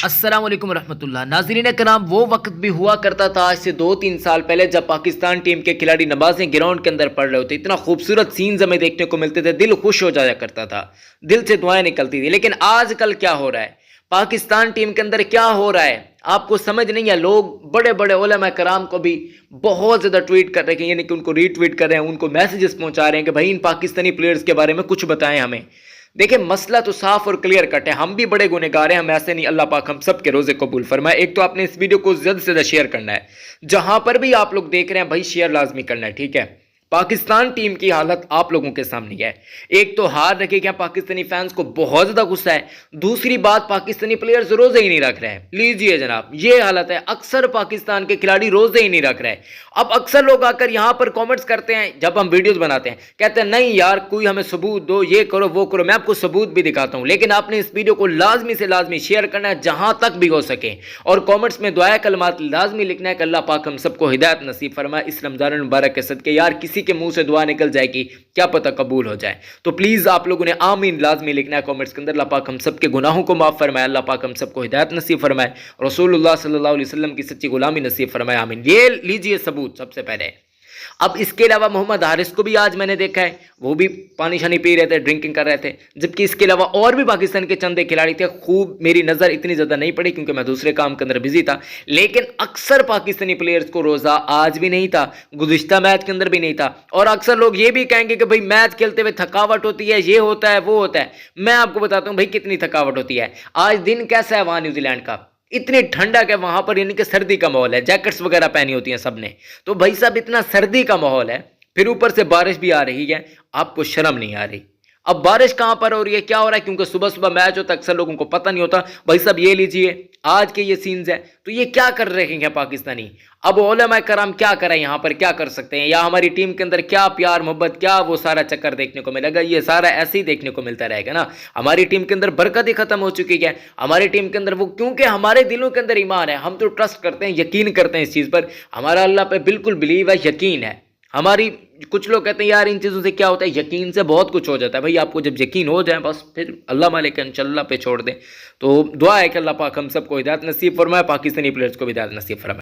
السلام علیکم ورحمۃ اللہ ناظرین کرام، وہ وقت بھی ہوا کرتا تھا آج سے 2-3 سال پہلے جب پاکستان ٹیم کے کھلاڑی نمازیں گراؤنڈ کے اندر پڑھ رہے ہوتے، اتنا خوبصورت سینز ہمیں دیکھنے کو ملتے تھے، دل خوش ہو جایا کرتا تھا، دل سے دعائیں نکلتی تھی۔ لیکن آج کل کیا ہو رہا ہے، پاکستان ٹیم کے اندر کیا ہو رہا ہے آپ کو سمجھ نہیں ہے۔ لوگ بڑے بڑے علماء کرام کو بھی بہت زیادہ ٹویٹ کر رہے ہیں، یعنی کہ ان کو ری ٹویٹ کر رہے ہیں، ان کو میسیجز پہنچا رہے ہیں کہ بھائی ان پاکستانی پلیئرز کے بارے میں کچھ بتائیں ہمیں۔ دیکھیں مسئلہ تو صاف اور کلیئر کٹ ہے، ہم بھی بڑے گنہگار ہیں، ہم ایسے نہیں، اللہ پاک ہم سب کے روزے قبول فرمائے۔ ایک تو آپ نے اس ویڈیو کو زیادہ سے زیادہ شیئر کرنا ہے، جہاں پر بھی آپ لوگ دیکھ رہے ہیں بھائی شیئر لازمی کرنا ہے، ٹھیک ہے۔ پاکستان ٹیم کی حالت آپ لوگوں کے سامنے ہے، ایک تو ہار رکھے گیا، پاکستانی فینس کو بہت زیادہ غصہ ہے، دوسری بات پاکستانی پلیئرز روزے ہی نہیں رکھ رہے ہیں۔ لیجئے جناب یہ حالت ہے، اکثر پاکستان کے کھلاڑی روزے ہی نہیں رکھ رہے۔ اب اکثر لوگ آ کر یہاں پر کامنٹس کرتے ہیں، جب ہم ویڈیوز بناتے ہیں کہتے ہیں نہیں یار کوئی ہمیں ثبوت دو، یہ کرو وہ کرو۔ میں آپ کو ثبوت بھی دکھاتا ہوں، لیکن آپ نے اس ویڈیو کو لازمی سے لازمی شیئر کرنا ہے جہاں تک بھی ہو سکے، اور کامنٹس میں دعائے کلمات لازمی لکھنا ہے کہ اللہ پاک ہم سب کو ہدایت نصیب فرمائے اس رمضان المبارک کے صدقے۔ یار کسی کے منہ سے دعا نکل جائے گی کیا پتہ قبول ہو جائے، تو پلیز آپ لوگوں نے آمین لازمی لکھنا ہے کامنٹس کے اندر۔ اللہ پاک ہم سب کے گناہوں کو معاف فرمائے، اللہ پاک ہم سب کو ہدایت نصیب فرمائے، رسول اللہ صلی اللہ علیہ وسلم کی سچی غلامی نصیب فرمائے، آمین۔ یہ لیجئے ثبوت سب سے پہلے۔ اب اس کے علاوہ محمد حارث کو بھی آج میں نے دیکھا ہے، وہ بھی پانی شانی پی رہے تھے، ڈرنکنگ کر رہے تھے، جبکہ اس کے علاوہ اور بھی پاکستان کے چندے کھلاڑی تھے۔ خوب میری نظر اتنی زیادہ نہیں پڑی کیونکہ میں دوسرے کام کے اندر بزی تھا، لیکن اکثر پاکستانی پلیئرز کو روزہ آج بھی نہیں تھا، گزشتہ میچ کے اندر بھی نہیں تھا۔ اور اکثر لوگ یہ بھی کہیں گے کہ بھائی میچ کھیلتے ہوئے تھکاوٹ ہوتی ہے، یہ ہوتا ہے وہ ہوتا ہے۔ میں آپ کو بتاتا ہوں بھائی کتنی تھکاوٹ ہوتی ہے۔ آج دن کیسا ہے وہاں نیوزی لینڈ کا، اتنی ٹھنڈا کہ وہاں پر یعنی کہ سردی کا ماحول ہے، جیکٹس وغیرہ پہنی ہوتی ہیں سب نے، تو بھائی صاحب اتنا سردی کا ماحول ہے، پھر اوپر سے بارش بھی آ رہی ہے، آپ کو شرم نہیں آ رہی؟ اب بارش کہاں پر ہو رہی ہے، کیا ہو رہا ہے، کیونکہ صبح صبح میچ ہوتا ہے، اکثر لوگوں کو پتہ نہیں ہوتا۔ بھائی صاحب یہ لیجئے آج کے یہ سینز ہیں، تو یہ کیا کر رہے ہیں پاکستانی؟ اب علماء کرام کیا کریں یہاں پر، کیا کر سکتے ہیں، یا ہماری ٹیم کے اندر کیا پیار محبت، کیا وہ سارا چکر دیکھنے کو ملے گا؟ یہ سارا ایسے ہی دیکھنے کو ملتا رہے گا نا۔ ہماری ٹیم کے اندر برکت ہی ختم ہو چکی ہے، ہماری ٹیم کے اندر وہ، کیونکہ ہمارے دلوں کے اندر ایمان ہے، ہم تو ٹرسٹ کرتے ہیں، یقین کرتے ہیں اس چیز پر، ہمارا اللہ پہ بالکل بلیو ہے، یقین ہے ہماری۔ کچھ لوگ کہتے ہیں یار ان چیزوں سے کیا ہوتا ہے، یقین سے بہت کچھ ہو جاتا ہے۔ بھائی آپ کو جب یقین ہو جائے بس پھر اللہ مالک انشاءاللہ پہ چھوڑ دیں۔ تو دعا ہے کہ اللہ پاک ہم سب کو ہدایت نصیب فرمائے، پاکستانی پلیئرز کو بھی ہدایت نصیب فرمائے۔